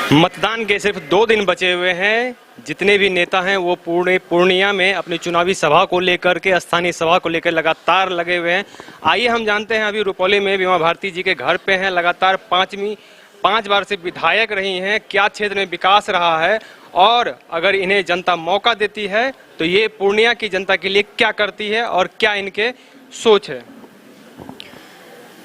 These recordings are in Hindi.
मतदान के सिर्फ 2 दिन बचे हुए हैं। जितने भी नेता हैं वो पूर्णिया में अपनी चुनावी सभा को लेकर के, स्थानीय सभा को लेकर लगातार लगे हुए हैं। आइए हम जानते हैं, अभी रुपौली में बीमा भारती जी के घर पे हैं। लगातार 5 बार से विधायक रही हैं। क्या क्षेत्र में विकास रहा है और अगर इन्हें जनता मौका देती है तो ये पूर्णिया की जनता के लिए क्या करती है और क्या इनके सोच है।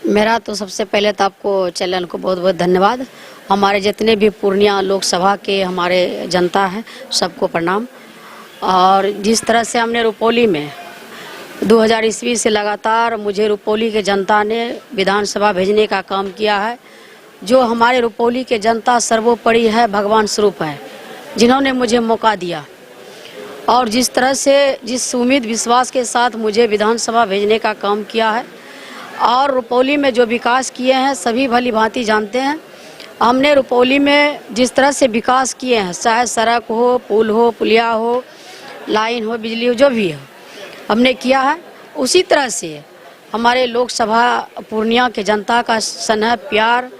मेरा तो सबसे पहले तो आपको चैनल को बहुत बहुत धन्यवाद। हमारे जितने भी पूर्णिया लोकसभा के हमारे जनता है सबको प्रणाम। और जिस तरह से हमने रुपौली में 2000 ईस्वी से लगातार मुझे रुपौली के जनता ने विधानसभा भेजने का काम किया है। जो हमारे रुपौली के जनता सर्वोपरि है, भगवान स्वरूप है, जिन्होंने मुझे मौका दिया और जिस तरह से जिस उम्मीद विश्वास के साथ मुझे विधानसभा भेजने का काम किया है और रुपौली में जो विकास किए हैं सभी भली भांति जानते हैं। हमने रुपौली में जिस तरह से विकास किए हैं, चाहे सड़क हो, पुल हो, पुलिया हो, लाइन हो, बिजली हो, जो भी हो हमने किया है। उसी तरह से हमारे लोकसभा पूर्णिया के जनता का स्नेह प्यार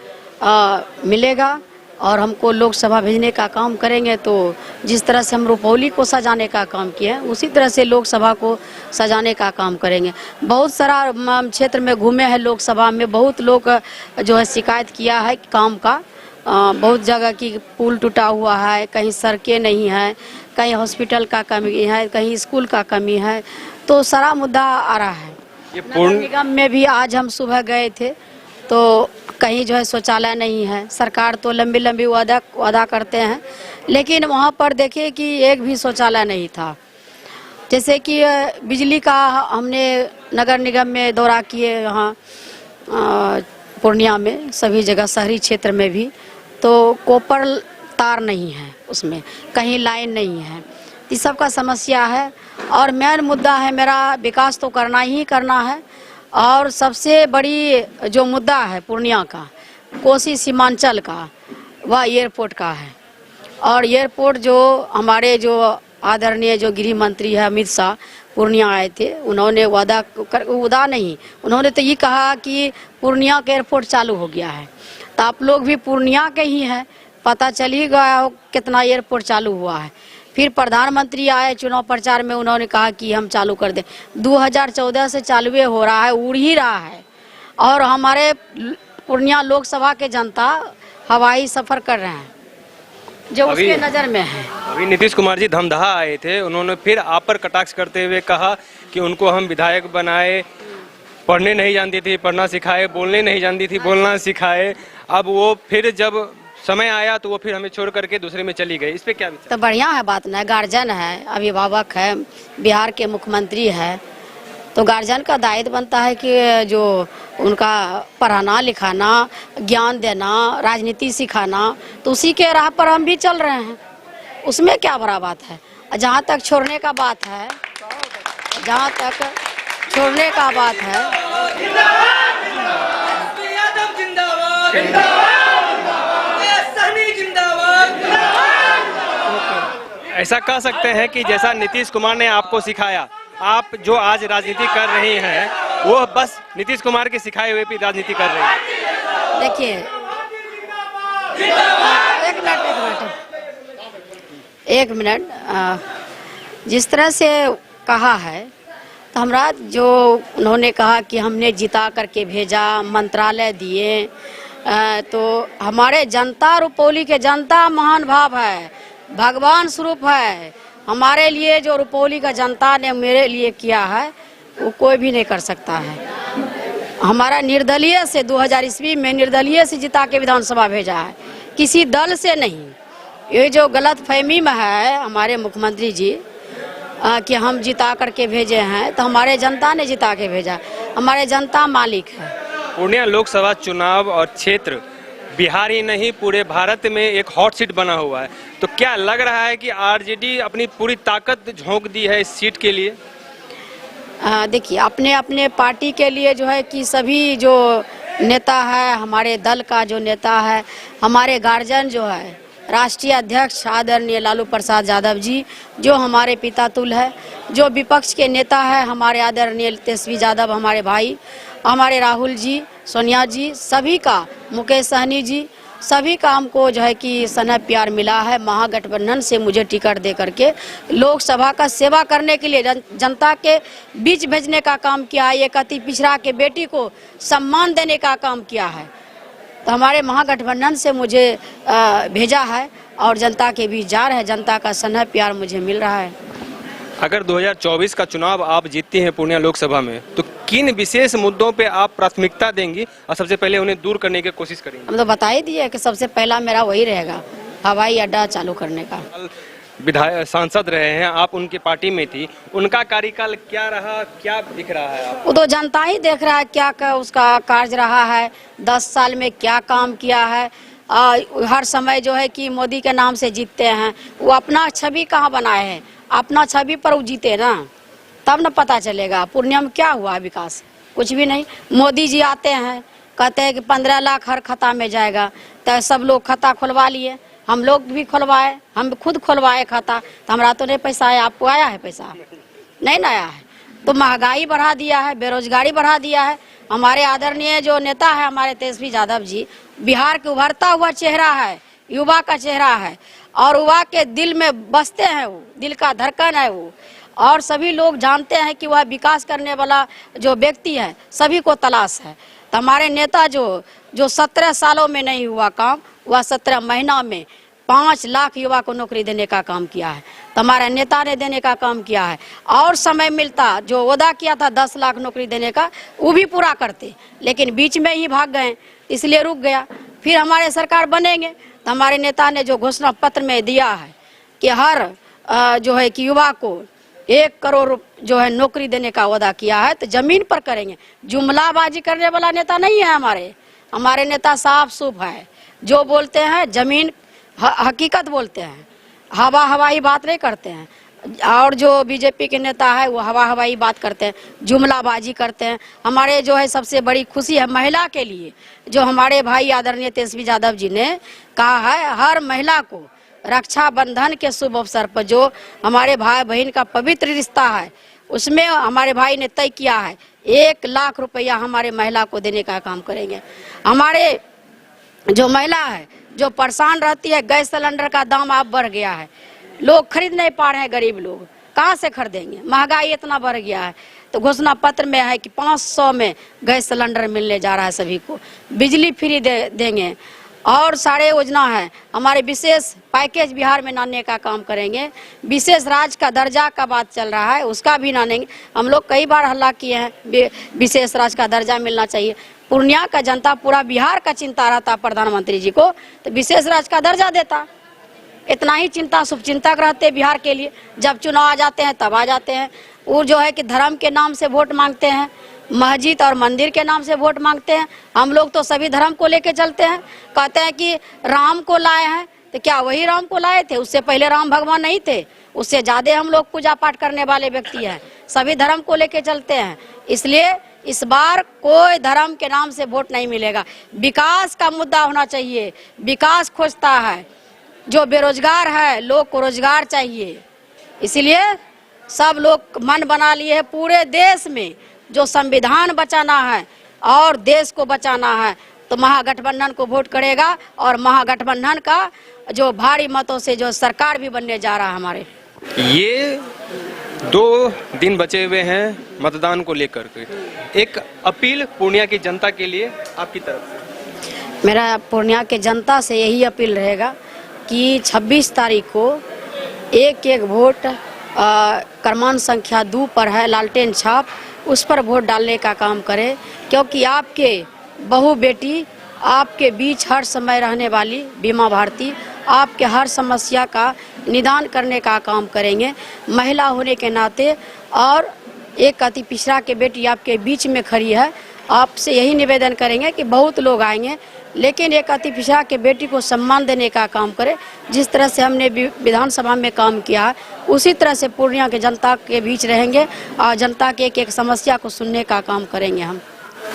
मिलेगा और हमको लोकसभा भेजने का काम करेंगे। तो जिस तरह से हम रुपौली को सजाने का काम किया है उसी तरह से लोकसभा को सजाने का काम करेंगे। बहुत सारा क्षेत्र में घूमे हैं, लोकसभा में बहुत लोग जो है शिकायत किया है काम का। बहुत जगह की पुल टूटा हुआ है, कहीं सड़कें नहीं है, कहीं हॉस्पिटल का कमी है, कहीं स्कूल का कमी है, तो सारा मुद्दा आ रहा है। नगर निगम में भी आज हम सुबह गए थे तो कहीं जो है शौचालय नहीं है। सरकार तो लंबी लंबी वादा करते हैं, लेकिन वहाँ पर देखिए कि एक भी शौचालय नहीं था। जैसे कि बिजली का हमने नगर निगम में दौरा किए, यहाँ पूर्णिया में सभी जगह शहरी क्षेत्र में भी, तो कॉपर तार नहीं है, उसमें कहीं लाइन नहीं है। इस सब का समस्या है और मेन मुद्दा है मेरा विकास तो करना ही करना है। और सबसे बड़ी जो मुद्दा है पूर्णिया का, कोसी सीमांचल का, वह एयरपोर्ट का है। और एयरपोर्ट जो हमारे जो आदरणीय जो गृह मंत्री है अमित शाह पूर्णिया आए थे, उन्होंने उन्होंने तो ये कहा कि पूर्णिया का एयरपोर्ट चालू हो गया है। तो आप लोग भी पूर्णिया के ही हैं, पता चल ही गया हो कितना एयरपोर्ट चालू हुआ है। फिर प्रधानमंत्री आए चुनाव प्रचार में, उन्होंने कहा कि हम चालू कर दें। 2014 से चालू हो रहा है, उड़ ही रहा है। और हमारे पूर्णिया लोकसभा के जनता हवाई सफर कर रहे हैं जो उसके नज़र में है। अभी नीतीश कुमार जी धमदाहा आए थे, उन्होंने फिर आप पर कटाक्ष करते हुए कहा कि उनको हम विधायक बनाए, पढ़ने नहीं जानती थी पढ़ना सिखाए, बोलने नहीं जानती थी बोलना सिखाए। अब वो फिर जब समय आया तो वो फिर हमें छोड़ करके दूसरे में चली गई। इस पे क्या विचार? तो बढ़िया है बात ना, गार्जियन है, अभिभावक है, बिहार के मुख्यमंत्री है, तो गार्जियन का दायित्व बनता है कि जो उनका पढ़ाना लिखाना, ज्ञान देना, राजनीति सिखाना, तो उसी के राह पर हम भी चल रहे हैं। उसमें क्या बड़ा बात है। जहाँ तक छोड़ने का बात है, जहाँ तक छोड़ने का बात है, ऐसा कह सकते हैं कि जैसा नीतीश कुमार ने आपको सिखाया, आप जो आज राजनीति कर रही हैं वो बस नीतीश कुमार के सिखाए हुए भी राजनीति कर रही हैं। देखिए एक मिनट, जिस तरह से कहा है तो हमरा जो उन्होंने कहा कि हमने जिता करके भेजा, मंत्रालय दिए, तो हमारे जनता, रुपौली के जनता महान भाव है, भगवान स्वरूप है। हमारे लिए जो रुपौली का जनता ने मेरे लिए किया है वो कोई भी नहीं कर सकता है। हमारा निर्दलीय से 2000 ईस्वी में निर्दलीय से जिता के विधानसभा भेजा है, किसी दल से नहीं। ये जो गलत फहमी में है हमारे मुख्यमंत्री जी कि हम जिता करके भेजे हैं, तो हमारे जनता ने जिता के भेजा, हमारे जनता मालिक है। पूर्णिया लोकसभा चुनाव और क्षेत्र बिहार ही नहीं पूरे भारत में एक हॉट सीट बना हुआ है, तो क्या लग रहा है कि आरजेडी अपनी पूरी ताकत झोंक दी है इस सीट के लिए? देखिए अपने अपने पार्टी के लिए जो है कि सभी जो नेता है, हमारे दल का जो नेता है, हमारे गार्जियन जो है, राष्ट्रीय अध्यक्ष आदरणीय लालू प्रसाद यादव जी जो हमारे पिता तुल्य है, जो विपक्ष के नेता है हमारे आदरणीय तेजस्वी यादव हमारे भाई, हमारे राहुल जी, सोनिया जी, सभी का, मुकेश सहनी जी, सभी का हमको जो है कि स्नेह प्यार मिला है। महागठबंधन से मुझे टिकट दे करके लोकसभा का सेवा करने के लिए जनता के बीच भेजने का काम किया है। एक अति पिछड़ा के बेटी को सम्मान देने का काम किया है। तो हमारे महागठबंधन से मुझे भेजा है और जनता के बीच जा रहे हैं। जनता का स्नेह प्यार मुझे मिल रहा है। अगर 2024 का चुनाव आप जीतती हैं पूर्णिया लोकसभा में, तो किन विशेष मुद्दों पे आप प्राथमिकता देंगी और सबसे पहले उन्हें दूर करने की कोशिश करेंगी? हम तो बता ही दिए कि सबसे पहला मेरा वही रहेगा, हवाई अड्डा चालू करने का। विधायक सांसद रहे हैं आप, उनकी पार्टी में थी, उनका कार्यकाल क्या रहा, क्या दिख रहा है आप? वो तो जनता ही देख रहा है क्या उसका कार्य रहा है, 10 साल में क्या काम किया है। हर समय जो है कि मोदी के नाम से जीतते हैं, वो अपना छवि कहाँ बनाए हैं, अपना छवि पर वो जीते ना, तब न पता चलेगा पूर्णिया में क्या हुआ विकास। कुछ भी नहीं। मोदी जी आते हैं, कहते हैं कि 15 लाख हर खाता में जाएगा, तो सब लोग खाता खुलवा लिए, हम लोग भी खुलवाए, हम खुद खुलवाए खाता। तो हमारा तो नहीं पैसा आया, आपको आया है पैसा? नहीं ना आया है। तो महंगाई बढ़ा दिया है, बेरोजगारी बढ़ा दिया है। हमारे आदरणीय जो नेता है हमारे तेजस्वी यादव जी, बिहार के उभरता हुआ चेहरा है, युवा का चेहरा है और युवा के दिल में बसते हैं, वो दिल का धड़कन है वो। और सभी लोग जानते हैं कि वह विकास करने वाला जो व्यक्ति है, सभी को तलाश है। तो हमारे नेता जो 17 सालों में नहीं हुआ काम, वह 17 महीना में 5 लाख युवा को नौकरी देने का काम किया है। तो हमारे नेता ने देने का काम किया है। और समय मिलता, जो वादा किया था 10 लाख नौकरी देने का, वो भी पूरा करते, लेकिन बीच में ही भाग गए, इसलिए रुक गया। फिर हमारे सरकार बनेंगे तो हमारे नेता ने जो घोषणा पत्र में दिया है कि हर जो है कि युवा को 1 करोड़ जो है नौकरी देने का वादा किया है, तो जमीन पर करेंगे। जुमलाबाजी करने वाला नेता नहीं है हमारे नेता साफ सुफ है। जो बोलते हैं जमीन हकीकत बोलते हैं, हवाई बात नहीं करते हैं। और जो बीजेपी के नेता है वो हवाई बात करते हैं, जुमलाबाजी करते हैं। हमारे जो है सबसे बड़ी खुशी है महिला के लिए, जो हमारे भाई आदरणीय तेजस्वी यादव जी ने कहा है हर महिला को रक्षाबंधन के शुभ अवसर पर जो हमारे भाई बहन का पवित्र रिश्ता है, उसमें हमारे भाई ने तय किया है 1 लाख रुपया हमारे महिला को देने का काम करेंगे। हमारे जो महिला है जो परेशान रहती है, गैस सिलेंडर का दाम अब बढ़ गया है, लोग खरीद नहीं पा रहे हैं, गरीब लोग कहाँ से खरीदेंगे, महंगाई इतना बढ़ गया है। तो घोषणा पत्र में है कि 500 में गैस सिलेंडर मिलने जा रहा है, सभी को बिजली फ्री देंगे और सारे योजना है। हमारे विशेष पैकेज बिहार में लाने का काम करेंगे। विशेष राज्य का दर्जा का बात चल रहा है, उसका भी लानेंगे। हम लोग कई बार हल्ला किए हैं, विशेष राज्य का दर्जा मिलना चाहिए। पूर्णिया का जनता, पूरा बिहार का चिंता रहता प्रधानमंत्री जी को, तो विशेष राज्य का दर्जा देता। इतना ही चिंता, शुभचिंतक रहते बिहार के लिए। जब चुनाव आ जाते हैं तब आ जाते हैं। वो जो है कि धर्म के नाम से वोट मांगते हैं, मस्जिद और मंदिर के नाम से वोट मांगते हैं। हम लोग तो सभी धर्म को लेके चलते हैं। कहते हैं कि राम को लाए हैं, तो क्या वही राम को लाए थे? उससे पहले राम भगवान नहीं थे? उससे ज्यादा हम लोग पूजा पाठ करने वाले व्यक्ति हैं, सभी धर्म को लेके चलते हैं। इसलिए इस बार कोई धर्म के नाम से वोट नहीं मिलेगा। विकास का मुद्दा होना चाहिए, विकास खोजता है। जो बेरोजगार है, लोग को रोजगार चाहिए। इसीलिए सब लोग मन बना लिए है पूरे देश में जो संविधान बचाना है और देश को बचाना है, तो महागठबंधन को वोट करेगा। और महागठबंधन का जो भारी मतों से जो सरकार भी बनने जा रहा है हमारे। ये 2 दिन बचे हुए हैं मतदान को लेकर के, एक अपील पूर्णिया की जनता के लिए आपकी तरफ से? मेरा पूर्णिया के जनता से यही अपील रहेगा कि 26 तारीख को एक वोट क्रमांक संख्या 2 पर है, लालटेन छाप, उस पर वोट डालने का काम करें। क्योंकि आपके बहू बेटी आपके बीच हर समय रहने वाली बीमा भारती आपके हर समस्या का निदान करने का काम करेंगे महिला होने के नाते। और एक अति पिछड़ा के बेटी आपके बीच में खड़ी है, आपसे यही निवेदन करेंगे कि बहुत लोग आएंगे, लेकिन एक अति पिछड़ा के बेटी को सम्मान देने का काम करें। जिस तरह से हमने विधानसभा में काम किया है, उसी तरह से पूर्णिया के जनता के बीच रहेंगे और जनता के एक समस्या को सुनने का काम करेंगे हम।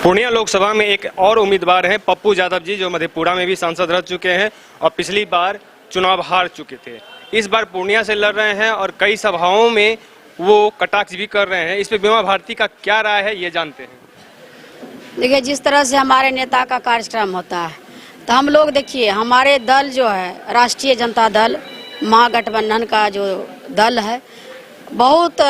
पूर्णिया लोकसभा में एक और उम्मीदवार हैं पप्पू यादव जी, जो मधेपुरा में भी सांसद रह चुके हैं और पिछली बार चुनाव हार चुके थे। इस बार पूर्णिया से लड़ रहे हैं और कई सभाओं में वो कटाक्ष भी कर रहे हैं। इस पे बीमा भारती का क्या राय है, ये जानते हैं। देखिए, जिस तरह से हमारे नेता का कार्यक्रम होता है तो हम लोग देखिए, हमारे दल जो है राष्ट्रीय जनता दल महागठबंधन का जो दल है, बहुत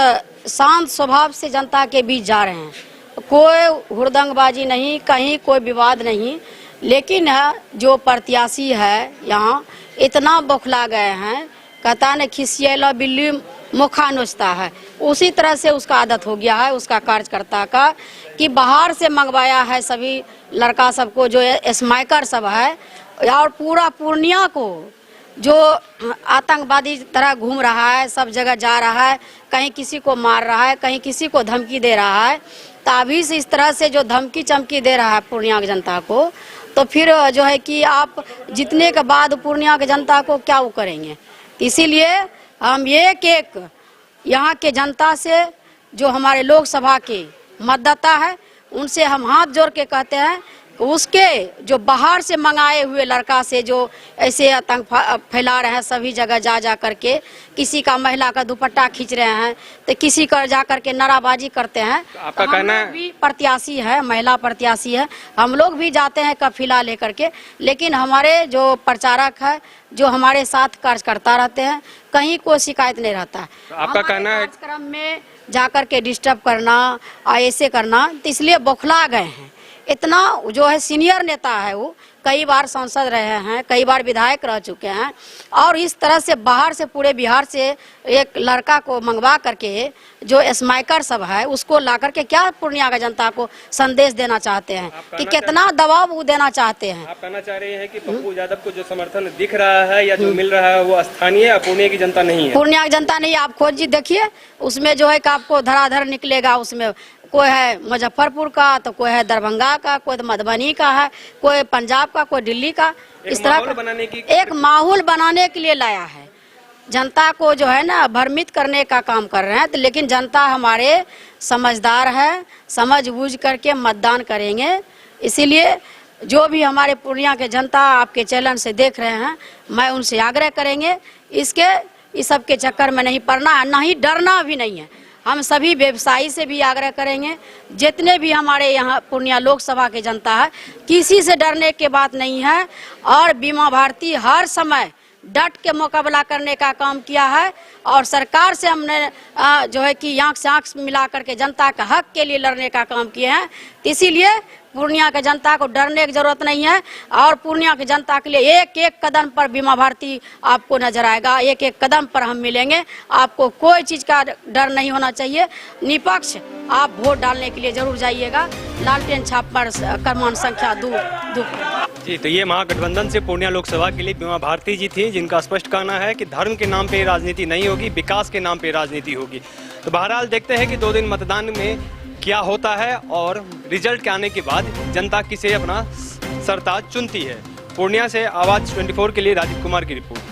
शांत स्वभाव से जनता के बीच जा रहे हैं। कोई हुड़दंगबाजी नहीं, कहीं कोई विवाद नहीं। लेकिन जो प्रत्याशी है यहाँ इतना बौखला गए हैं, कहता न खिसियला बिल्ली मुखा नोचता है, उसी तरह से उसका आदत हो गया है उसका कार्यकर्ता का, कि बाहर से मंगवाया है सभी लड़का सबको, जो स्माइकर सब है, और पूरा पूर्णिया को जो आतंकवादी तरह घूम रहा है, सब जगह जा रहा है, कहीं किसी को मार रहा है, कहीं किसी को धमकी दे रहा है। तो अभी से इस तरह से जो धमकी चमकी दे रहा है पूर्णिया की जनता को, तो फिर जो है कि आप जीतने के बाद पूर्णिया की जनता को क्या वो करेंगे। इसीलिए हम एक यहाँ के जनता से, जो हमारे लोकसभा के मतदाता है, उनसे हम हाथ जोड़ के कहते हैं, उसके जो बाहर से मंगाए हुए लड़का से जो ऐसे आतंक फैला रहे हैं सभी जगह जा जा करके, किसी का महिला का दुपट्टा खींच रहे हैं, तो किसी का जा करके नाराबाजी करते हैं। आपका कहना है भी प्रत्याशी है, महिला प्रत्याशी है, हम लोग भी जाते हैं काफिला लेकर के, लेकिन हमारे जो प्रचारक है, जो हमारे साथ कार्यकर्ता रहते हैं, कहीं कोई शिकायत नहीं रहता है। आपका कहना है कार्यक्रम में जाकर के डिस्टर्ब करना, ऐसे करना, तो इसलिए बौखला गए हैं। इतना जो है सीनियर नेता है, वो कई बार सांसद रहे हैं, कई बार विधायक रह चुके हैं, और इस तरह से बाहर से पूरे बिहार से एक लड़का को मंगवा करके जो स्माइकर सब है उसको ला करके क्या पूर्णिया की जनता को संदेश देना चाहते हैं कि कितना दबाव वो देना चाहते हैं। आप कहना चाह रहे हैं कि पप्पू यादव को जो समर्थन दिख रहा है या जो मिल रहा है वो स्थानीय पूर्णिया की जनता नहीं है। पूर्णिया की जनता नहीं, आप खोज देखिए, उसमें जो है कि आपको धराधर निकलेगा। उसमें कोई है मुजफ्फरपुर का, तो कोई है दरभंगा का, कोई मधुबनी का है, कोई पंजाब का, कोई दिल्ली का। इस तरह एक माहौल बनाने के लिए लाया है, जनता को जो है ना भ्रमित करने का काम कर रहे हैं। तो लेकिन जनता हमारे समझदार है, समझ बूझ करके मतदान करेंगे। इसीलिए जो भी हमारे पूर्णिया के जनता आपके चैनल से देख रहे हैं, मैं उनसे आग्रह करेंगे, इस सब के चक्कर में नहीं पड़ना है, ना ही डरना भी नहीं है। हम सभी व्यवसायी से भी आग्रह करेंगे, जितने भी हमारे यहाँ पूर्णिया लोकसभा के जनता है, किसी से डरने की बात नहीं है। और बीमा भारती हर समय डट के मुकाबला करने का काम किया है, और सरकार से हमने जो है कि आँख से आँख मिला करके जनता का हक के लिए लड़ने का काम किए हैं। इसीलिए पूर्णिया के जनता को डरने की जरूरत नहीं है, और पूर्णिया की जनता के लिए एक एक कदम पर बीमा भारती आपको नजर आएगा, एक एक कदम पर हम मिलेंगे। आपको कोई चीज का डर नहीं होना चाहिए। निष्पक्ष आप वोट डालने के लिए जरूर जाइएगा, लालटेन छाप पर क्रमांक संख्या 2 जी। तो ये महागठबंधन से पूर्णिया लोकसभा के लिए बीमा भारती जी थी, जिनका स्पष्ट कहना है कि धर्म के नाम पे राजनीति नहीं होगी, विकास के नाम पे राजनीति होगी। तो बहरहाल देखते हैं कि 2 दिन मतदान में क्या होता है, और रिजल्ट के आने के बाद जनता किसे अपना सरताज चुनती है। पूर्णिया से आवाज 24 के लिए राजीव कुमार की रिपोर्ट।